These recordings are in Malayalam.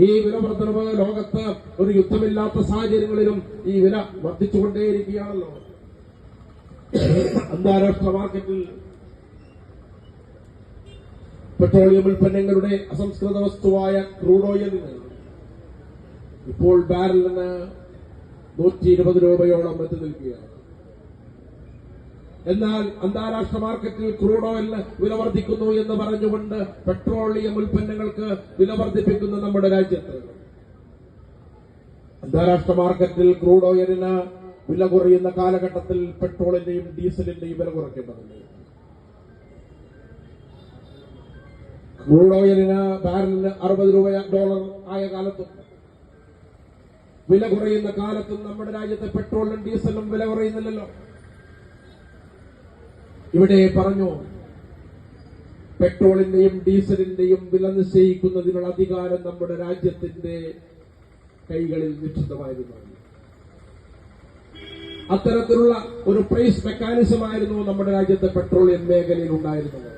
ഈ വില വർധനവ് ലോകത്ത് ഒരു യുദ്ധമില്ലാത്ത സാഹചര്യങ്ങളിലും ഈ വില വർദ്ധിച്ചുകൊണ്ടേയിരിക്കുകയാണല്ലോ. അന്താരാഷ്ട്ര മാർക്കറ്റിൽ പെട്രോളിയം ഉൽപ്പന്നങ്ങളുടെ അസംസ്കൃത വസ്തുവായ ക്രൂഡ് ഓയിലിന് ഇപ്പോൾ ബാരലിന് 120 രൂപയോളം എത്തി നിൽക്കുകയാണ്. എന്നാൽ അന്താരാഷ്ട്ര മാർക്കറ്റിൽ ക്രൂഡ് ഓയിലിന് വില വർദ്ധിക്കുന്നു എന്ന് പറഞ്ഞുകൊണ്ട് പെട്രോളിയം ഉൽപ്പന്നങ്ങൾക്ക് വില വർദ്ധിപ്പിക്കുന്ന നമ്മുടെ രാജ്യത്ത് അന്താരാഷ്ട്ര മാർക്കറ്റിൽ ക്രൂഡ് ഓയിലിന് വില കുറയുന്ന കാലഘട്ടത്തിൽ പെട്രോളിന്റെയും ഡീസലിന്റെയും വില കുറയ്ക്കേണ്ടതുണ്ട്. ക്രൂഡ് ഓയിലിന് ബാരലിന് $60 ആയ കാലത്തും വില കുറയുന്ന കാലത്തും നമ്മുടെ രാജ്യത്തെ പെട്രോളിനും ഡീസലിനും വില കുറയുന്നില്ലല്ലോ. ഇവിടെ പറഞ്ഞു, പെട്രോളിന്റെയും ഡീസലിന്റെയും വില നിശ്ചയിക്കുന്നതിനുള്ള അധികാരം നമ്മുടെ രാജ്യത്തിന്റെ കൈകളിൽ നിക്ഷിപ്തമായിരുന്നു. അത്തരത്തിലുള്ള ഒരു പ്രൈസ് മെക്കാനിസമായിരുന്നു നമ്മുടെ രാജ്യത്തെ പെട്രോളിയം മേഖലയിൽ ഉണ്ടായിരുന്നത്.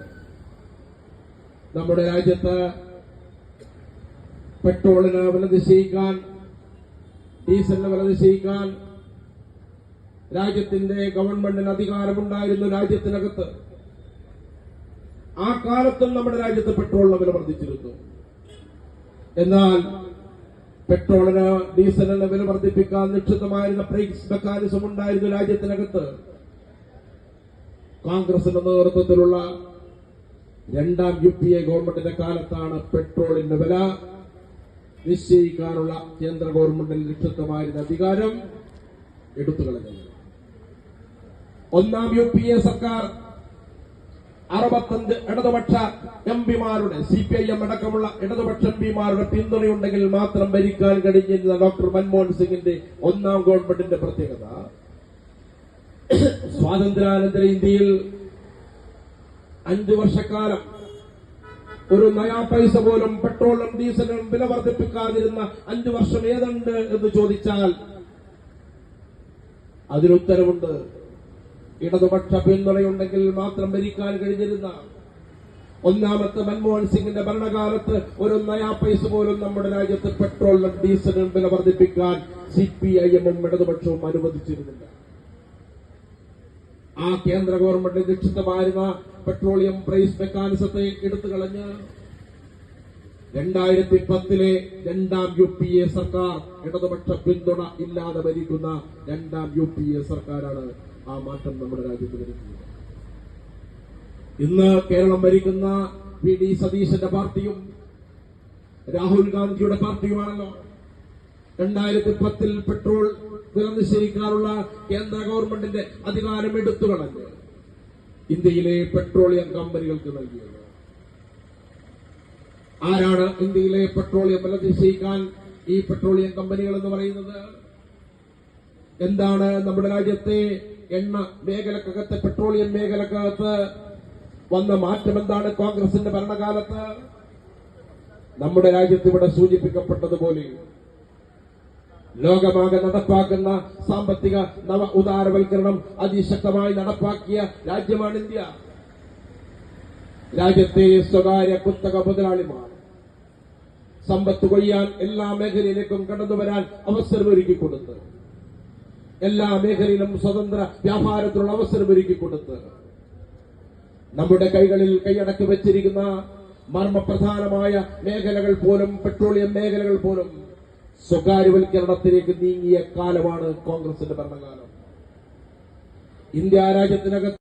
നമ്മുടെ രാജ്യത്ത് പെട്രോളിന് വില നിശ്ചയിക്കാൻ, ഡീസലിന് വില നിശ്ചയിക്കാൻ രാജ്യത്തിന്റെ ഗവൺമെന്റിന് അധികാരമുണ്ടായിരുന്നു രാജ്യത്തിനകത്ത്. ആ കാലത്തും നമ്മുടെ രാജ്യത്ത് പെട്രോളിന് വില വർദ്ധിച്ചിരുന്നു. എന്നാൽ പെട്രോളിന് ഡീസലിന് വില വർദ്ധിപ്പിക്കാൻ നിശ്ചിതമായിരുന്ന പ്രൈസ് മെക്കാനിസം ഉണ്ടായിരുന്നു രാജ്യത്തിനകത്ത്. കോൺഗ്രസിന്റെ നേതൃത്വത്തിലുള്ള രണ്ടാം UPA ഗവൺമെന്റിന്റെ കാലത്താണ് പെട്രോളിന്റെ വില നിശ്ചയിക്കാനുള്ള കേന്ദ്ര ഗവൺമെന്റിന് നിക്ഷിപ്തമായിരുന്ന അധികാരം എടുത്തുകളഞ്ഞത്. ഒന്നാം UPA സർക്കാർ 65 ഇടതുപക്ഷ എംപിമാരുടെ, CPIM അടക്കമുള്ള ഇടതുപക്ഷ എംപിമാരുടെ പിന്തുണയുണ്ടെങ്കിൽ മാത്രം ഭരിക്കാൻ കഴിഞ്ഞിരുന്ന ഡോക്ടർ മൻമോഹൻ സിംഗിന്റെ ഒന്നാം ഗവൺമെന്റിന്റെ പ്രത്യേകത, സ്വാതന്ത്ര്യാനന്തര ഇന്ത്യയിൽ 5 വർഷക്കാലം ഒരു നയാ പൈസ പോലും പെട്രോളും ഡീസലും വില വർദ്ധിപ്പിക്കാതിരുന്ന 5 വർഷം ഏതുണ്ട് എന്ന് ചോദിച്ചാൽ അതിനുത്തരവുണ്ട്. ഇടതുപക്ഷ പിന്തുണയുണ്ടെങ്കിൽ മാത്രം ഭരിക്കാൻ കഴിഞ്ഞിരുന്ന ഒന്നാമത്തെ മൻമോഹൻ സിംഗിന്റെ ഭരണകാലത്ത് ഒരു നയാ പൈസ പോലും നമ്മുടെ രാജ്യത്ത് പെട്രോളിനും ഡീസലിനും വില വർദ്ധിപ്പിക്കാൻ CPIM-ഉം ഇടതുപക്ഷവും അനുവദിച്ചിരുന്നില്ല. ആ കേന്ദ്ര ഗവൺമെന്റ് നിശ്ചിതമായിരുന്ന പെട്രോളിയം പ്രൈസ് മെക്കാനിസത്തെ എടുത്തുകളഞ്ഞ് 2010-ലെ രണ്ടാം UPA സർക്കാർ, ഇടതുപക്ഷ പിന്തുണ ഇല്ലാതെ ഭരിക്കുന്ന രണ്ടാം UPA സർക്കാരാണ് ആ മാറ്റം നമ്മുടെ രാജ്യത്ത് വരുന്നത്. ഇന്ന് കേരളം ഭരിക്കുന്ന VD സതീശന്റെ പാർട്ടിയും രാഹുൽ ഗാന്ധിയുടെ പാർട്ടിയുമാണല്ലോ 2010-ൽ പെട്രോൾ വില നിശ്ചയിക്കാനുള്ള കേന്ദ്ര ഗവൺമെന്റിന്റെ അധികാരം എടുത്തുകളഞ്ഞ് ഇന്ത്യയിലെ പെട്രോളിയം കമ്പനികൾക്ക് നൽകിയത്. ആരാണ് ഇന്ത്യയിലെ പെട്രോളിയം വില നിശ്ചയിക്കാൻ ഈ പെട്രോളിയം കമ്പനികൾ എന്ന് പറയുന്നത്? എന്താണ് നമ്മുടെ രാജ്യത്തെ എണ്ണ മേഖലക്കകത്ത്, പെട്രോളിയം മേഖലക്കകത്ത് വന്ന മാറ്റം എന്താണ് കോൺഗ്രസിന്റെ ഭരണകാലത്ത്? നമ്മുടെ രാജ്യത്ത് ഇവിടെ സൂചിപ്പിക്കപ്പെട്ടതുപോലെ ലോകമാകെ നടപ്പാക്കുന്ന സാമ്പത്തിക നവ ഉദാരവൽക്കരണം അതിശക്തമായി നടപ്പാക്കിയ രാജ്യമാണ് ഇന്ത്യ. രാജ്യത്തെ സ്വകാര്യ കുത്തക മുതലാളിമാർ സമ്പത്ത് കൊയ്യാൻ എല്ലാ മേഖലയിലേക്കും കടന്നുവരാൻ അവസരമൊരുക്കിക്കൊടുത്ത്, എല്ലാ മേഖലയിലും സ്വതന്ത്ര വ്യാപാരത്തിനുള്ള അവസരമൊരുക്കിക്കൊടുത്ത് നമ്മുടെ കൈകളിൽ കൈയടക്കി വെച്ചിരിക്കുന്ന മർമ്മപ്രധാനമായ മേഖലകൾ പോലും, പെട്രോളിയം മേഖലകൾ പോലും സ്വകാര്യവൽക്കരണത്തിലേക്ക് നീങ്ങിയ കാലമാണ് കോൺഗ്രസിന്റെ ഭരണകാലം. ഇന്ത്യ രാജ്യത്തിനകത്ത്